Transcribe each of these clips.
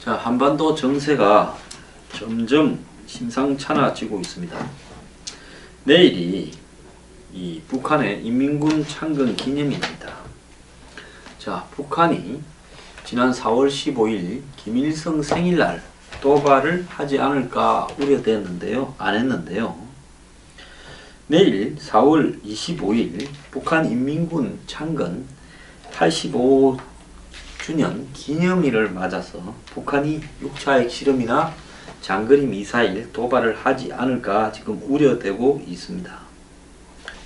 자, 한반도 정세가 점점 심상찮아지고 있습니다. 내일이 이 북한의 인민군 창건 기념일입니다. 자, 북한이 지난 4월 15일 김일성 생일날 도발을 하지 않을까 우려됐는데요. 안 했는데요. 내일 4월 25일 북한 인민군 창건 85주년 기념일을 맞아서 북한이 6차 핵실험이나 장거리 미사일 도발을 하지 않을까 지금 우려되고 있습니다.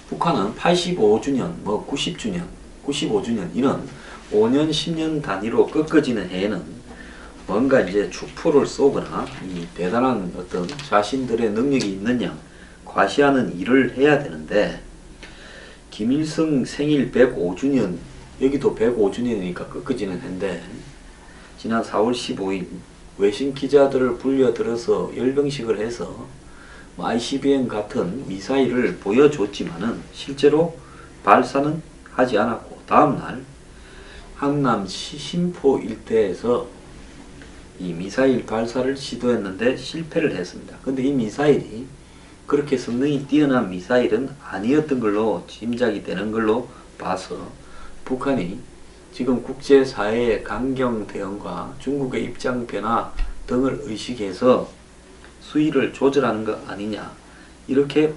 북한은 85주년, 90주년, 95주년 이런 5년, 10년 단위로 꺾어지는 해에는 뭔가 이제 축포를 쏘거나 이 대단한 어떤 자신들의 능력이 있느냐 과시하는 일을 해야 되는데, 김일성 생일 105주년, 여기도 105주년이니까 꺾어지는 해인데, 지난 4월 15일 외신 기자들을 불려들어서 열병식을 해서 ICBM 같은 미사일을 보여줬지만은 실제로 발사는 하지 않았고, 다음날 항남 시신포 일대에서 이 미사일 발사를 시도했는데 실패를 했습니다. 근데 이 미사일이 그렇게 성능이 뛰어난 미사일은 아니었던 걸로 짐작이 되는 걸로 봐서 북한이 지금 국제사회의 강경 대응과 중국의 입장 변화 등을 의식해서 수위를 조절하는 것 아니냐, 이렇게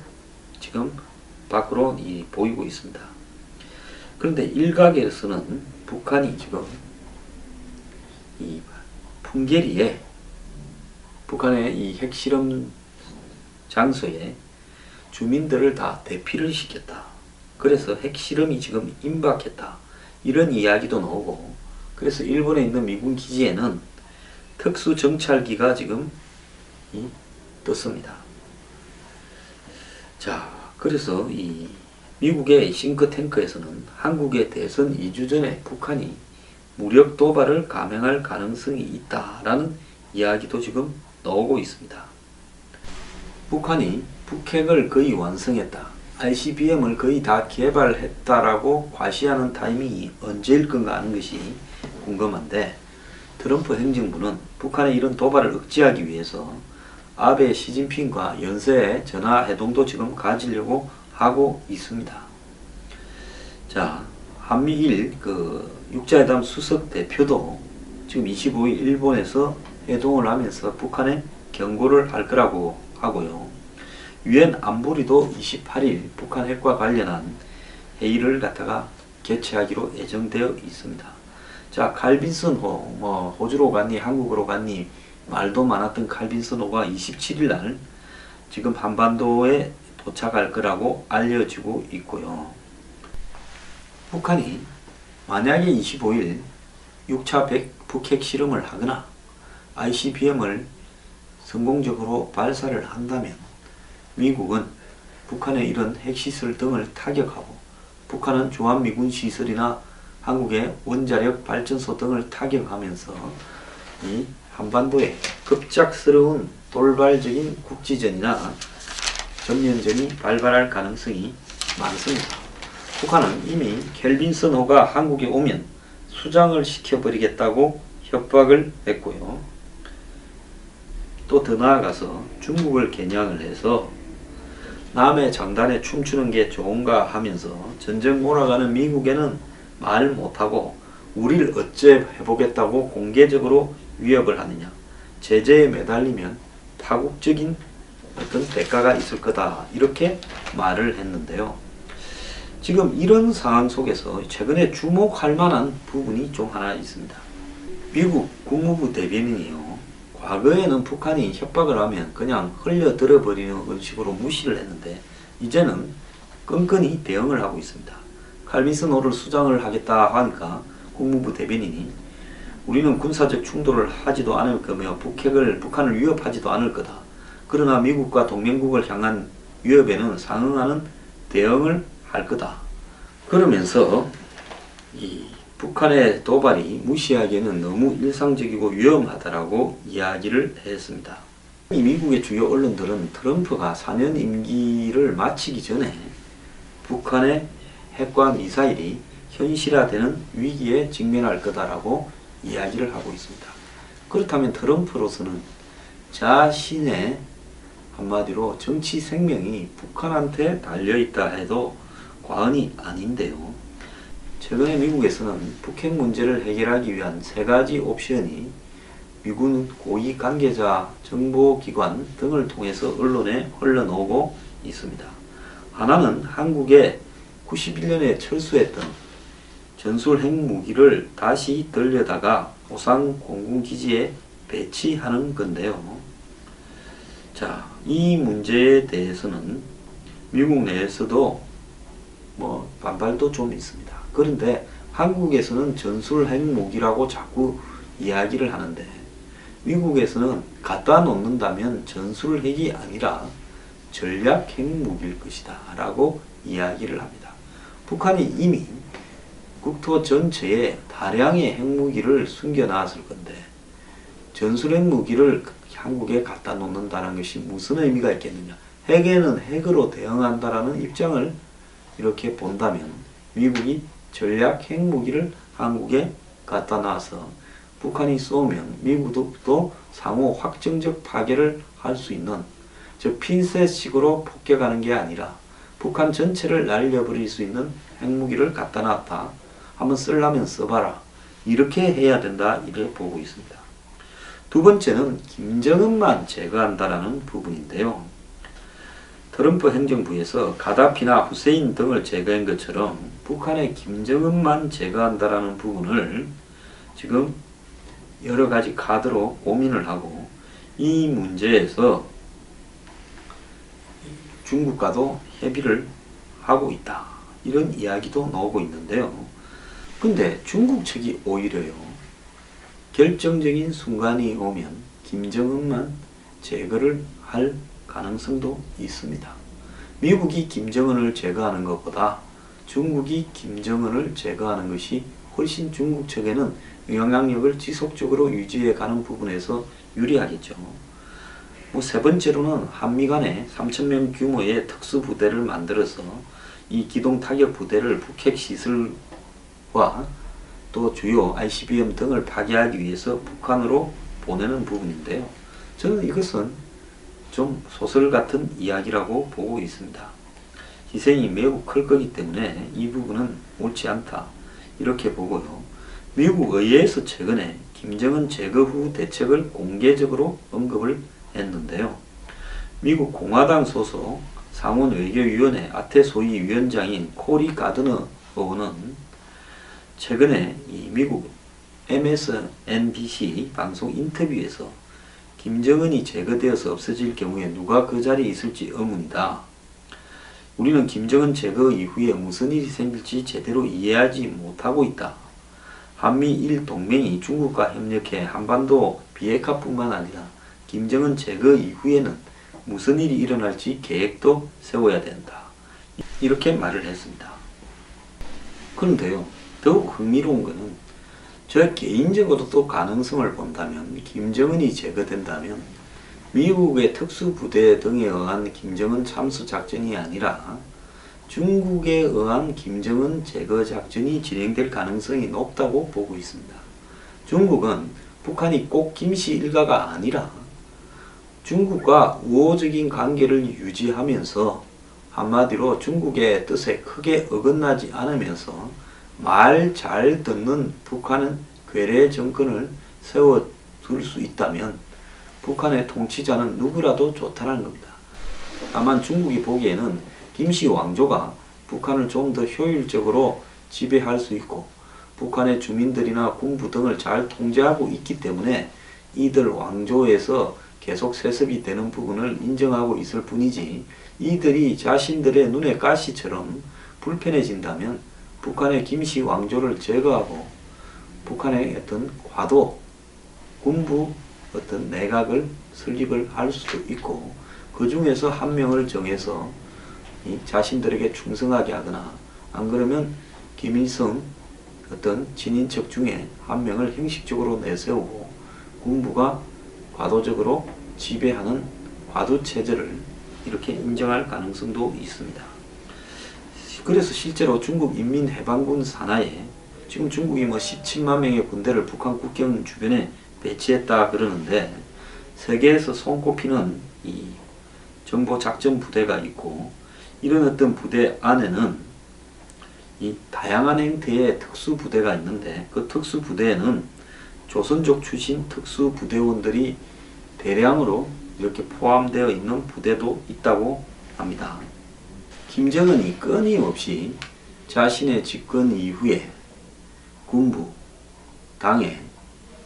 지금 밖으로 보이고 있습니다. 그런데 일각에서는 북한이 지금 이 풍계리에 북한의 이 핵실험 장소에 주민들을 다 대피를 시켰다. 그래서 핵실험이 지금 임박했다. 이런 이야기도 나오고, 그래서 일본에 있는 미군 기지에는 특수정찰기가 지금 떴습니다. 자, 그래서 이 미국의 싱크탱크에서는 한국의 대선 2주 전에 북한이 무력 도발을 감행할 가능성이 있다라는 이야기도 지금 나오고 있습니다. 북한이 북핵을 거의 완성했다, ICBM을 거의 다 개발했다라고 과시하는 타이밍이 언제일 건가 하는 것이 궁금한데, 트럼프 행정부는 북한의 이런 도발을 억제하기 위해서 아베 시진핑과 연쇄 전화회동도 지금 가지려고 하고 있습니다. 자, 한미일 육자회담 수석 대표도 지금 25일 일본에서 회동을 하면서 북한에 경고를 할 거라고 하고요. 유엔 안보리도 28일 북한 핵과 관련한 회의를 갖다가 개최하기로 예정되어 있습니다. 자, 칼빈슨 호, 호주로 갔니 한국으로 갔니 말도 많았던 칼빈슨 호가 27일 날 지금 한반도에 도착할 거라고 알려지고 있고요. 북한이 만약에 25일 6차 북핵 실험을 하거나 ICBM을 성공적으로 발사를 한다면 미국은 북한의 이런 핵시설 등을 타격하고, 북한은 주한미군 시설이나 한국의 원자력 발전소 등을 타격하면서 이 한반도에 급작스러운 돌발적인 국지전이나 전면전이 발발할 가능성이 많습니다. 북한은 이미 켈빈슨 호가 한국에 오면 수장을 시켜버리겠다고 협박을 했고요. 또 더 나아가서 중국을 겨냥을 해서 남의 장단에 춤추는 게 좋은가 하면서 전쟁 몰아가는 미국에는 말 못하고 우리를 어째 해보겠다고 공개적으로 위협을 하느냐, 제재에 매달리면 파국적인 어떤 대가가 있을 거다, 이렇게 말을 했는데요. 지금 이런 상황 속에서 최근에 주목할 만한 부분이 좀 하나 있습니다. 미국 국무부 대변인이요, 과거에는 북한이 협박을 하면 그냥 흘려들어 버리는 식으로 무시를 했는데 이제는 끈끈이 대응을 하고 있습니다. 칼빈슨 호를 수장을 하겠다 하니까 국무부 대변인이 우리는 군사적 충돌을 하지도 않을 거며 북한을 위협하지도 않을 거다. 그러나 미국과 동맹국을 향한 위협에는 상응하는 대응을 할 거다. 그러면서 이 북한의 도발이 무시하기에는 너무 일상적이고 위험하다라고 이야기를 했습니다. 이 미국의 주요 언론들은 트럼프가 4년 임기를 마치기 전에 북한의 핵과 미사일이 현실화되는 위기에 직면할 거다라고 이야기를 하고 있습니다. 그렇다면 트럼프로서는 자신의 한마디로 정치 생명이 북한한테 달려있다 해도 과언이 아닌데요. 최근에 미국에서는 북핵 문제를 해결하기 위한 세 가지 옵션이 미군 고위 관계자, 정보기관 등을 통해서 언론에 흘러나오고 있습니다. 하나는 한국에 91년에 철수했던 전술 핵무기를 다시 들여다가 오산 공군기지에 배치하는 건데요. 자, 이 문제에 대해서는 미국 내에서도 반발도 좀 있습니다. 그런데 한국에서는 전술 핵무기라고 자꾸 이야기를 하는데 미국에서는 갖다 놓는다면 전술 핵이 아니라 전략 핵무기일 것이다 라고 이야기를 합니다. 북한이 이미 국토 전체에 다량의 핵무기를 숨겨놨을 건데 전술 핵무기를 한국에 갖다 놓는다는 것이 무슨 의미가 있겠느냐. 핵에는 핵으로 대응한다라는 입장을 이렇게 본다면 미국이 전략 핵무기를 한국에 갖다 놔서 북한이 쏘면 미국도 상호 확정적 파괴를 할 수 있는, 즉 핀셋식으로 폭격하는 게 아니라 북한 전체를 날려버릴 수 있는 핵무기를 갖다 놨다. 한번 쓰려면 써봐라. 이렇게 해야 된다. 이렇게 보고 있습니다. 두 번째는 김정은만 제거한다라는 부분인데요. 트럼프 행정부에서 가다피나 후세인 등을 제거한 것처럼 북한의 김정은만 제거한다라는 부분을 지금 여러 가지 카드로 고민을 하고 이 문제에서 중국과도 협의를 하고 있다. 이런 이야기도 나오고 있는데요. 근데 중국 측이 오히려요. 결정적인 순간이 오면 김정은만 제거를 할 가능성도 있습니다. 미국이 김정은을 제거하는 것보다 중국이 김정은을 제거하는 것이 훨씬 중국 측에는 영향력을 지속적으로 유지해 가는 부분에서 유리하겠죠. 세 번째로는 한미 간에 3,000명 규모의 특수부대를 만들어서 이 기동타격 부대를 북핵 시설과 또 주요 ICBM 등을 파괴하기 위해서 북한으로 보내는 부분인데요. 저는 이것은 좀 소설 같은 이야기라고 보고 있습니다. 희생이 매우 클 거기 때문에 이 부분은 옳지 않다. 이렇게 보고요. 미국 의회에서 최근에 김정은 제거 후 대책을 공개적으로 언급을 했는데요. 미국 공화당 소속 상원외교위원회 아태소위 위원장인 코리 가드너 의원은 최근에 이 미국 MSNBC 방송 인터뷰에서 김정은이 제거되어서 없어질 경우에 누가 그 자리에 있을지 의문이다. 우리는 김정은 제거 이후에 무슨 일이 생길지 제대로 이해하지 못하고 있다. 한미일 동맹이 중국과 협력해 한반도 비핵화뿐만 아니라 김정은 제거 이후에는 무슨 일이 일어날지 계획도 세워야 된다. 이렇게 말을 했습니다. 그런데요. 더욱 흥미로운 것은 저 개인적으로도 가능성을 본다면 김정은이 제거된다면 미국의 특수부대 등에 의한 김정은 참수 작전이 아니라 중국에 의한 김정은 제거 작전이 진행될 가능성이 높다고 보고 있습니다. 중국은 북한이 꼭 김씨 일가가 아니라 중국과 우호적인 관계를 유지하면서 한마디로 중국의 뜻에 크게 어긋나지 않으면서 말 잘 듣는 북한은 괴뢰 정권을 세워둘 수 있다면 북한의 통치자는 누구라도 좋다는 겁니다. 다만 중국이 보기에는 김씨 왕조가 북한을 좀 더 효율적으로 지배할 수 있고 북한의 주민들이나 군부 등을 잘 통제하고 있기 때문에 이들 왕조에서 계속 세습이 되는 부분을 인정하고 있을 뿐이지 이들이 자신들의 눈의 가시처럼 불편해진다면 북한의 김씨 왕조를 제거하고 북한의 어떤 과도 군부 어떤 내각을 설립을 할 수도 있고 그 중에서 한 명을 정해서 자신들에게 충성하게 하거나 안 그러면 김일성 어떤 친인척 중에 한 명을 형식적으로 내세우고 군부가 과도적으로 지배하는 과도체제를 이렇게 인정할 가능성도 있습니다. 그래서 실제로 중국 인민해방군 산하에 지금 중국이 17만 명의 군대를 북한 국경 주변에 배치했다 그러는데, 세계에서 손꼽히는 이 정보작전부대가 있고, 이런 어떤 부대 안에는 이 다양한 형태의 특수부대가 있는데, 그 특수부대에는 조선족 출신 특수부대원들이 대량으로 이렇게 포함되어 있는 부대도 있다고 합니다. 김정은이 끊임없이 자신의 집권 이후에 군부, 당의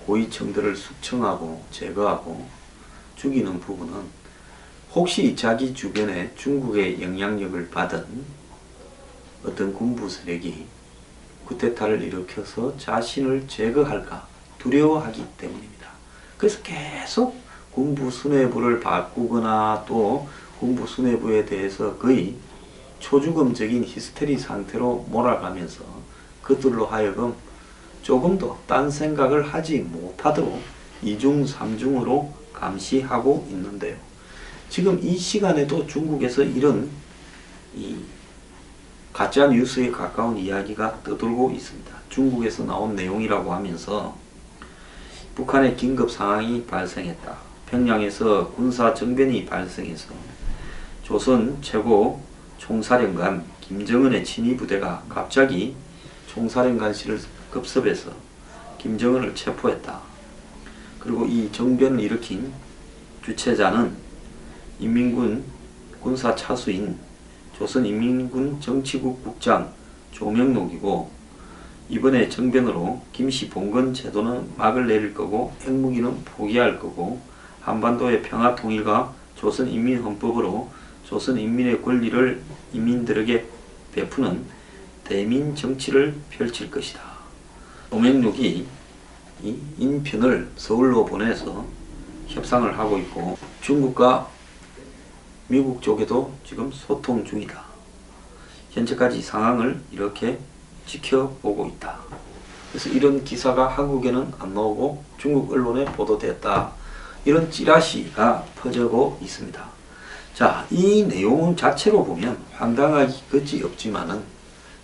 고위층들을 숙청하고 제거하고 죽이는 부분은 혹시 자기 주변에 중국의 영향력을 받은 어떤 군부 세력이 쿠데타를 일으켜서 자신을 제거할까 두려워하기 때문입니다. 그래서 계속 군부 수뇌부를 바꾸거나 또 군부 수뇌부에 대해서 거의 초주검적인 히스테리 상태로 몰아가면서 그들로 하여금 조금 더 딴 생각을 하지 못하도록 이중 삼중으로 감시하고 있는데요. 지금 이 시간에도 중국에서 이런 이 가짜 뉴스에 가까운 이야기가 떠돌고 있습니다. 중국에서 나온 내용이라고 하면서 북한의 긴급 상황이 발생했다. 평양에서 군사 정변이 발생해서 조선 최고 총사령관 김정은의 친위 부대가 갑자기 총사령관실을 급습해서 김정은을 체포했다. 그리고 이 정변을 일으킨 주체자는 인민군 군사 차수인 조선인민군 정치국 국장 조명록이고, 이번에 정변으로 김씨 봉건 제도는 막을 내릴 거고 핵무기는 포기할 거고, 한반도의 평화 통일과 조선인민헌법으로 조선인민의 권리를 인민들에게 베푸는 대민 정치를 펼칠 것이다. 조명록이 이 인편을 서울로 보내서 협상을 하고 있고, 중국과 미국 쪽에도 지금 소통 중이다. 현재까지 상황을 이렇게 지켜보고 있다. 그래서 이런 기사가 한국에는 안 나오고 중국 언론에 보도됐다. 이런 찌라시가 퍼지고 있습니다. 자, 이 내용 자체로 보면 황당하기 끝이 없지만은,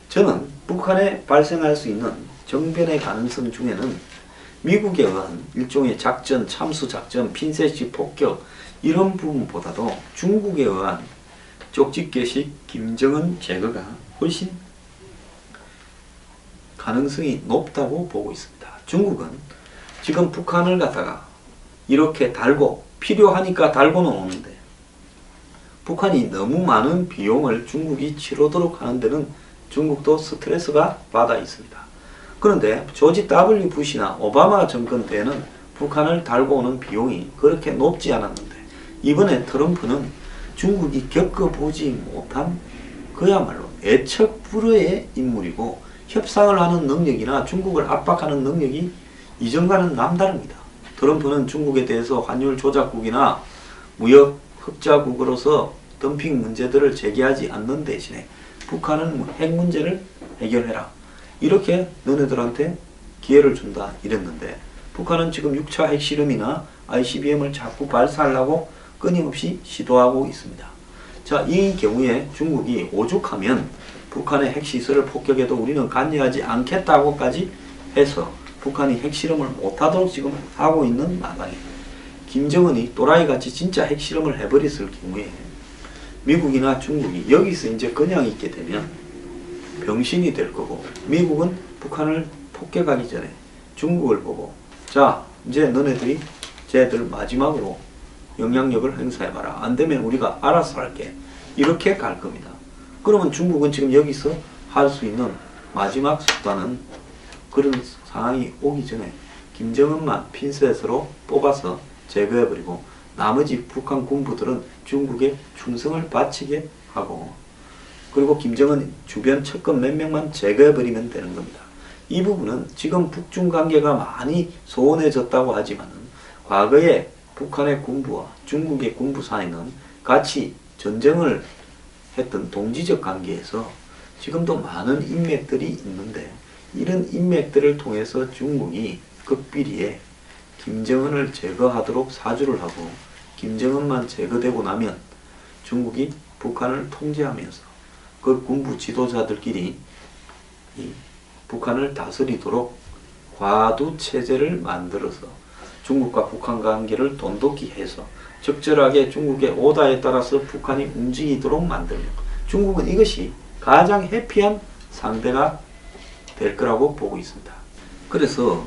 저는 북한에 발생할 수 있는 정변의 가능성 중에는 미국에 의한 일종의 작전, 참수작전, 핀셋식 폭격 이런 부분보다도 중국에 의한 쪽집게식 김정은 제거가 훨씬 가능성이 높다고 보고 있습니다. 중국은 지금 북한을 갖다가 이렇게 달고 필요하니까 달고는 오는데, 북한이 너무 많은 비용을 중국이 치르도록 하는 데는 중국도 스트레스가 받아 있습니다. 그런데 조지 W 부시나 오바마 정권 때는 북한을 달고 오는 비용이 그렇게 높지 않았는데, 이번에 트럼프는 중국이 겪어보지 못한 그야말로 애척 불허의 인물이고, 협상을 하는 능력이나 중국을 압박하는 능력이 이전과는 남다릅니다. 트럼프는 중국에 대해서 환율 조작국이나 무역 흑자국으로서 덤핑 문제들을 제기하지 않는 대신에 북한은 핵 문제를 해결해라, 이렇게 너네들한테 기회를 준다 이랬는데, 북한은 지금 6차 핵실험이나 ICBM을 자꾸 발사하려고 끊임없이 시도하고 있습니다. 자, 이 경우에 중국이 오죽하면 북한의 핵시설을 폭격해도 우리는 관여하지 않겠다고까지 해서 북한이 핵실험을 못하도록 지금 하고 있는 마당에, 김정은이 또라이같이 진짜 핵실험을 해버렸을 경우에 미국이나 중국이 여기서 이제 그냥 있게 되면 병신이 될 거고, 미국은 북한을 폭격하기 전에 중국을 보고, 자, 이제 너네들이 쟤들 마지막으로 영향력을 행사해봐라. 안 되면 우리가 알아서 할게. 이렇게 갈 겁니다. 그러면 중국은 지금 여기서 할 수 있는 마지막 수단은 그런 상황이 오기 전에 김정은만 핀셋으로 뽑아서 제거해버리고, 나머지 북한 군부들은 중국에 충성을 바치게 하고, 그리고 김정은 주변 측근 몇 명만 제거해버리면 되는 겁니다. 이 부분은 지금 북중 관계가 많이 소원해졌다고 하지만, 과거에 북한의 군부와 중국의 군부 사이는 같이 전쟁을 했던 동지적 관계에서 지금도 많은 인맥들이 있는데, 이런 인맥들을 통해서 중국이 극비리에 김정은을 제거하도록 사주를 하고, 김정은만 제거되고 나면 중국이 북한을 통제하면서 그 군부 지도자들끼리 이 북한을 다스리도록 과도 체제를 만들어서 중국과 북한 관계를 돈독히 해서 적절하게 중국의 오다에 따라서 북한이 움직이도록 만들며 중국은 이것이 가장 해피한 상대가 될 거라고 보고 있습니다. 그래서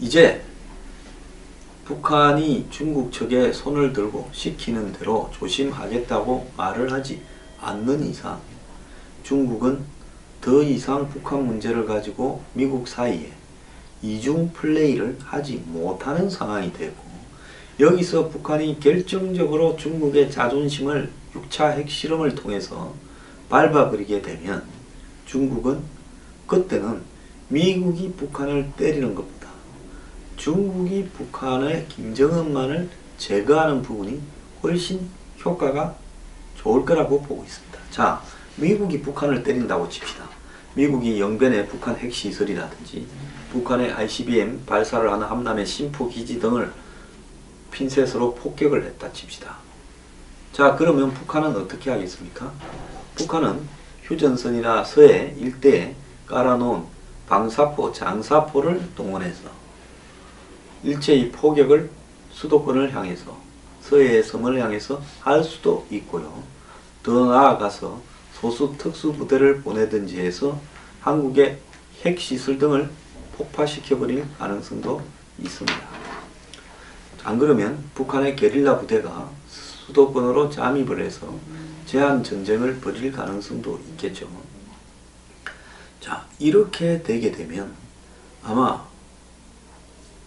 이제 북한이 중국 측에 손을 들고 시키는 대로 조심하겠다고 말을 하지 않는 이상 중국은 더 이상 북한 문제를 가지고 미국 사이에 이중 플레이를 하지 못하는 상황이 되고 여기서 북한이 결정적으로 중국의 자존심을 6차 핵실험을 통해서 밟아버리게 되면 중국은 그때는 미국이 북한을 때리는 것보다 중국이 북한의 김정은만을 제거하는 부분이 훨씬 효과가 좋을 거라고 보고 있습니다. 자, 미국이 북한을 때린다고 칩시다. 미국이 영변의 북한 핵시설이라든지 북한의 ICBM 발사를 하는 함남의 신포기지 등을 핀셋으로 폭격을 했다 칩시다. 자, 그러면 북한은 어떻게 하겠습니까? 북한은 휴전선이나 서해 일대에 깔아놓은 방사포, 장사포를 동원해서 일제히 포격을 수도권을 향해서 서해의 섬을 향해서 할 수도 있고요. 더 나아가서 소수 특수부대를 보내든지 해서 한국의 핵시설 등을 폭파시켜버릴 가능성도 있습니다. 안 그러면 북한의 게릴라 부대가 수도권으로 잠입을 해서 제한전쟁을 벌일 가능성도 있겠죠. 자, 이렇게 되게 되면 아마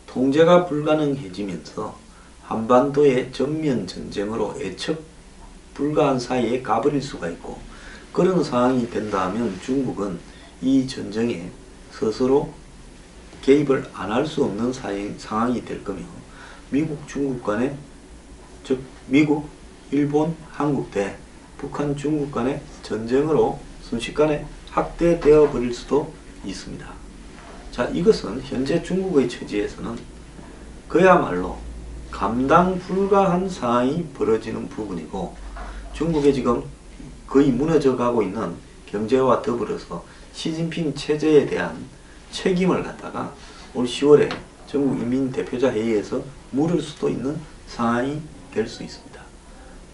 통제가 불가능해지면서 한반도의 전면전쟁으로 예측 불가한 사이에 가버릴 수가 있고 그런 상황이 된다면 중국은 이 전쟁에 스스로 개입을 안 할 수 없는 상황이 될 거며 미국, 중국 간의 즉 미국, 일본, 한국 대 북한, 중국 간의 전쟁으로 순식간에 확대되어 버릴 수도 있습니다. 자, 이것은 현재 중국의 처지에서는 그야말로 감당 불가한 상황이 벌어지는 부분이고 중국의 지금 거의 무너져 가고 있는 경제와 더불어서 시진핑 체제에 대한 책임을 갖다가 올 10월에 전국인민대표자 회의에서 물을 수도 있는 상황이 될 수 있습니다.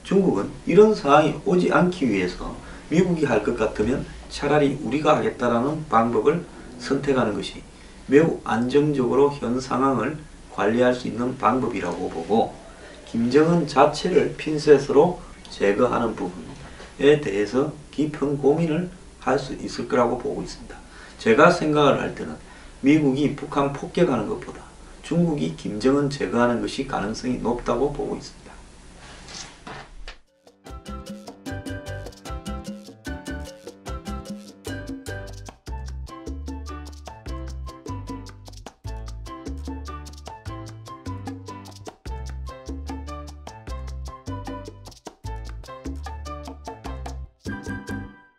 중국은 이런 상황이 오지 않기 위해서 미국이 할 것 같으면 차라리 우리가 하겠다라는 방법을 선택하는 것이 매우 안정적으로 현 상황을 관리할 수 있는 방법이라고 보고 김정은 자체를 핀셋으로 제거하는 부분에 대해서 깊은 고민을 할 수 있을 거라고 보고 있습니다. 제가 생각을 할 때는 미국이 북한 폭격하는 것보다 중국이 김정은 제거하는 것이 가능성이 높다고 보고 있습니다.